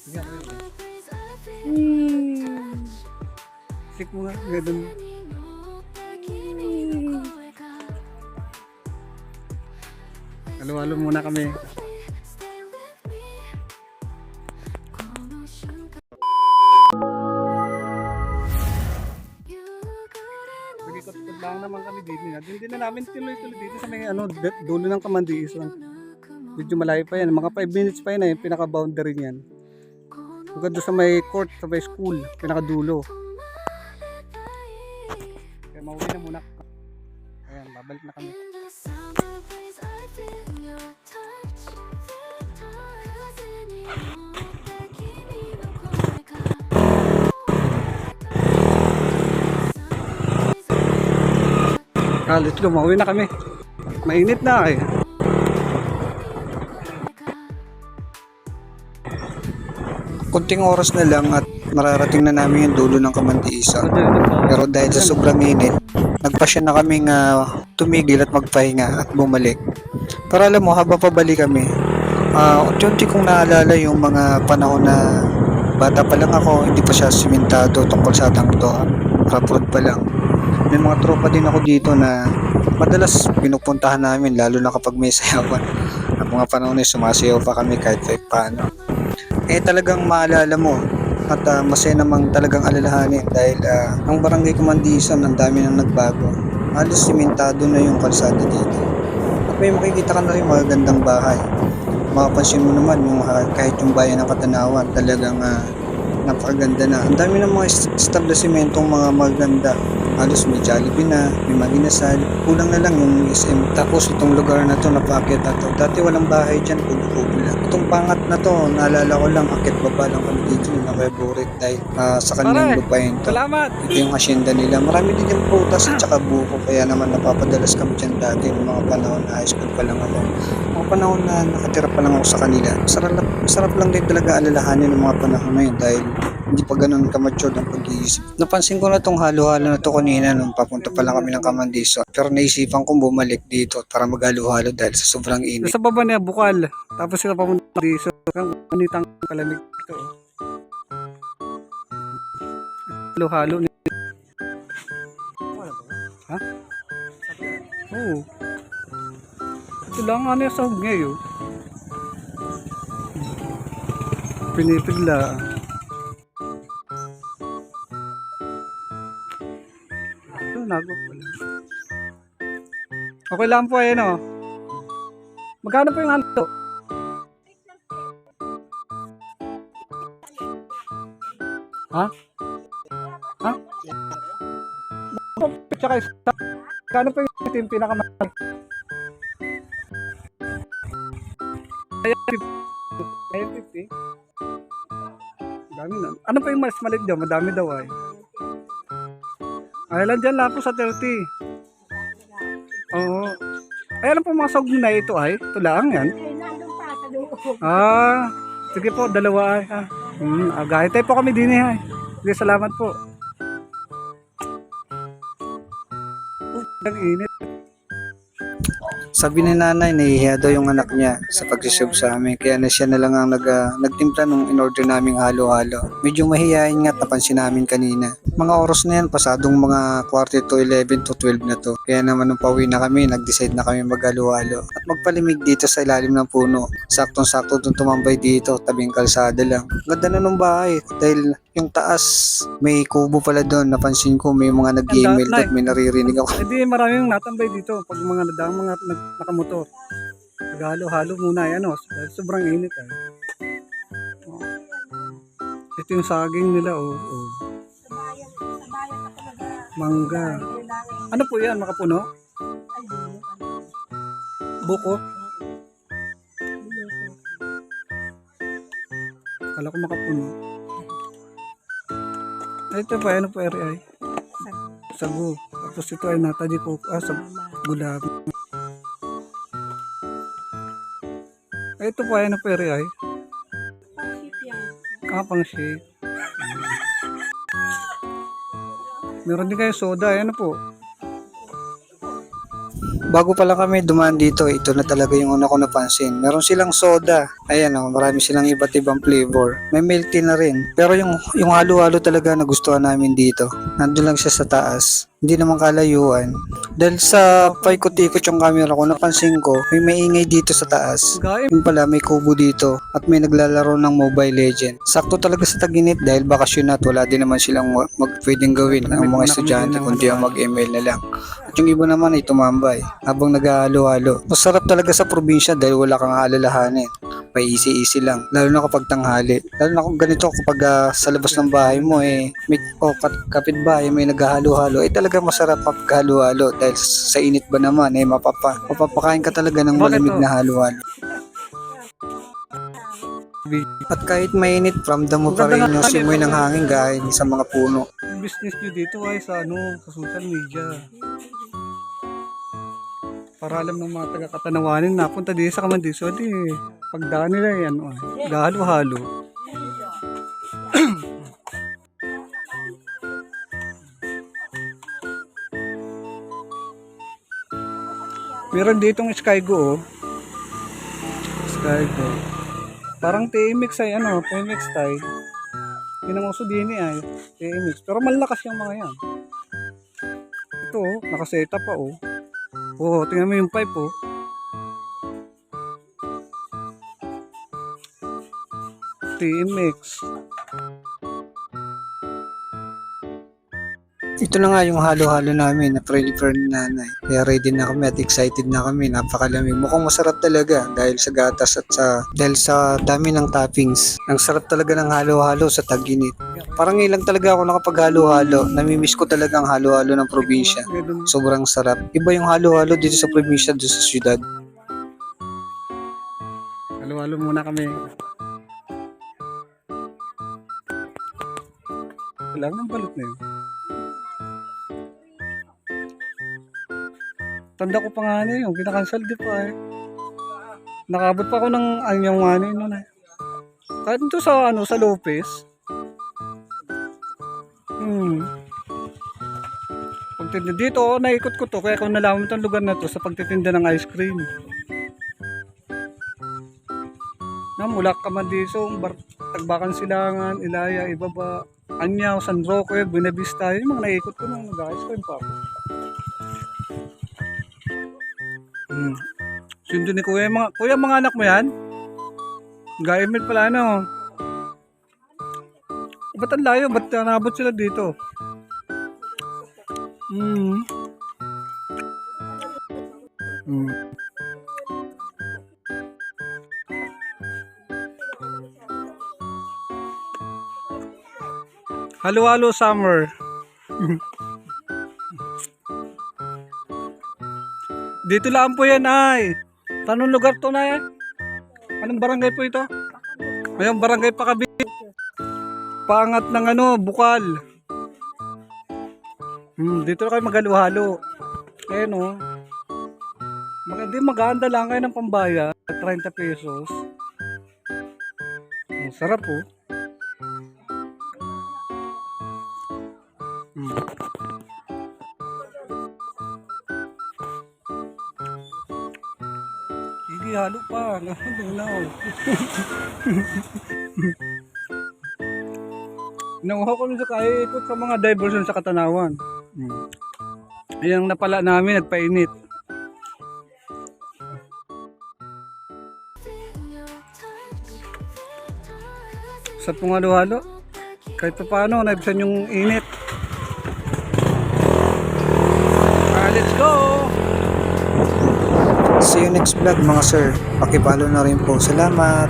Sik mo nga, ganun. Halo-halo muna kami. Nagikot-ikot lang naman kami dito. Hindi na namin tuloy-tuloy dito sa may dulo ng Kamandiisan. Medyo malayo pa yan. Mga 5 minutes pa yan pinaka-boundary niyan. Hanggang doon sa may court, sa may school, pinaka-dulo. Kaya mauwi na muna. Ayan, babalik na kami. Let's go, mauwi na kami. Mainit na eh. Kunting oras na lang at mararating na namin yung dulo ng Kamandiisan. Pero dahil sa sobrang init, nagpasya na kaming tumigil at magpahinga at bumalik. Pero alam mo, habang pabalik kami, unti-unti kong naalala yung mga panahon na bata pa lang ako, hindi pa siya simentado tungkol sa atang to. Rough road pa lang. May mga tropa din ako dito na madalas pinupuntahan namin, lalo na kapag may sayawan. Ang mga panahon na sumasayaw pa kami kahit paano. Talagang maalala mo at masaya namang talagang alalahanin dahil ang barangay Kamandiisan ang dami nang nagbago. Halos simentado na yung kalsada dito. At may makikita ka na rin magagandang bahay. Makapansin mo naman yung kahit yung bayan ng Katanawan talagang napakaganda na. Ang dami ng mga establishmentong mga maganda. Halos may Jollibee na, may Maginasal. Kulang na lang yung SM. Tapos itong lugar na to, napakit na to. Dati walang bahay dyan, kubo-kubo lang. Itong pangat na to, naalala ko lang, akit baba lang kami dito yung nakaburit dahil sa kanilang lupain to. Salamat! Ito yung asyenda nila. Marami din yung prutas at saka buko. Kaya naman napapadalas kami dyan dati ng mga panahon na high school pa lang ako. Mga panahon na nakatira pa lang ako sa kanila. Masarap lang din talaga alalahanin ng mga panahon na yun dahil hindi pa ganun ka-mature ang pag-iisip. Napansin ko na tong halo-halo na to kanina nung papunta pa lang kami ng Kamandiisan. Pero naisipan kong bumalik dito para maghalo-halo dahil sa sobrang init. Sa baba niya, bukal. Tapos sila pamunta dito. Ang unitang kalamig ito. Halo-halo. Ha? Oo. Ito lang ano yung sahog niya yun. Pinipigla. Ito, nagok pala. Okay lang po ayan o. Magkano po yung halo? Ha? Ha? Tsaka isa. Magkano po yung pinakamahal? Ayan 50. Dami na. Ano pa yung mas maliit dyan? Madami daw ay. Ay lang dyan lang po sa 30. Oo. Ay alam po mga sahog na ito ay. Ito lang yan. Sige po, dalawa ay. Gahit tayo po kami din ay. Sige, salamat po. Ang init. Sabi ni nanay, nahihiya daw yung anak niya sa pag-serve sa amin. Kaya na siya na lang ang nagtimpla nung in-order naming halo-halo. Medyo mahihayin nga, napansin namin kanina. Mga oras na yan, pasadong mga 11 to 12 na to. Kaya naman nung pauwi na kami, nag-decide na kami maghalo-halo. At magpalimig dito sa ilalim ng puno. Saktong-sakto dun tumambay dito, tabing kalsada lang. Ganda na nung bahay dahil yung taas, may kubo pala doon. Napansin ko may mga nag-email at may naririnig ako. Hindi maraming natambay dito pag mga nadang mga nakamotor. Naghalo-halo muna yan dahil sobrang init ay. Ito yung saging nila Mangga. Ano po yan, makapuno? Buko? Kala ko makapuno. Ito pa, ano po ay? Sago. Tapos ito ay nataji ko sa gulabi. Ito po ay ano po ay? Pang shake. Meron din kayo soda, ano po? Bago pa lang kami dumaan dito, ito na talaga yung una ko napansin. Meron silang soda. Ayan o, marami silang iba't ibang flavor. May milk tea na rin. Pero yung halo-halo talaga nagustuhan namin dito. Nandun lang siya sa taas. Hindi naman kalayuan. Dahil sa paikot-ikot yung camera ko, napansin ko, may maingay dito sa taas. Gaya. Yung pala, may kubo dito at may naglalaro ng Mobile Legend. Sakto talaga sa taginit dahil bakasyon na at wala din naman silang pwedeng gawin ng mga estudyante kundi ang mag-email na lang. At yung iba naman ay tumambay habang naghahalo-halo. Masarap talaga sa probinsya dahil wala kang aalalahanin. May easy-easy lang. Lalo na kapag tanghali. Lalo na kung ganito kapag sa labas ng bahay mo may kapitbahay may naghahalo-halo. Talaga masarap maghalo-halo dahil sa init ba naman mapapakain ka talaga ng malamig na halo-halo. At kahit mainit, ramdam mo pa rin yung simoy ng hangin galing sa mga puno. Yung business nyo dito ay sa sa social media. Para alam ng mga taga-Katanawanin napunta dito sa Kamandiso, di pagdaan nila yan, gahalo-halo. Meron ditong Skygo, Skygo. Parang TMX ay TMX tayo. Yun ang uso din ay TMX. Pero malakas yung mga yan. Ito nakaseta pa tingnan mo yung pipe TMX. Ito na nga yung halo-halo namin na prepare ni nanay. Kaya ready na kami at excited na kami. Napakalamig. Mukhang masarap talaga dahil sa gatas at dahil sa dami ng toppings. Ang sarap talaga ng halo-halo sa tag-init. Parang ilang talaga ako nakapaghalo-halo. Namimiss ko talaga ang halo-halo ng probinsya. Sobrang sarap. Iba yung halo-halo dito sa probinsya, dito sa syudad. Halo-halo muna kami. Kailangan ng balot na yun. Tanda ko pa nga na yung kinakancel di pa Nakabot pa ako ng anyang money noon Kahit ito sa sa Lopez. Pagtinda dito, naikot ko to kaya ako nalaman itong lugar na to sa pagtitinda ng ice cream. Mula Kamandiso, Tagbakan Silangan, Ilaya, Ibaba, Anyaw, San Roque, Buenavista, yung mga naikot ko nung nag-ice cream pa ako. Sundo ni kuya mga anak mo yan? Ga-email pala ba't ang layo? Ba't nabot sila dito? Halo-halo summer. Dito lang po yan ay. Tanong lugar to na Anong barangay po ito? Ayun, barangay Pakabit. Paangat ng Bukal. Dito kayo maghalo-halo. Ayun maganda lang kayo ng pambaya. 30 pesos. Sarap halo pa. Nanguha ko sa kaya ikot sa mga diversion sa Katanawan. Ayan napala namin, nagpainit. Sa pong halo-halo, kahit pa paano, naibisan yung init. Let's go! See you next vlog mga sir. Pakipalo na rin po. Salamat!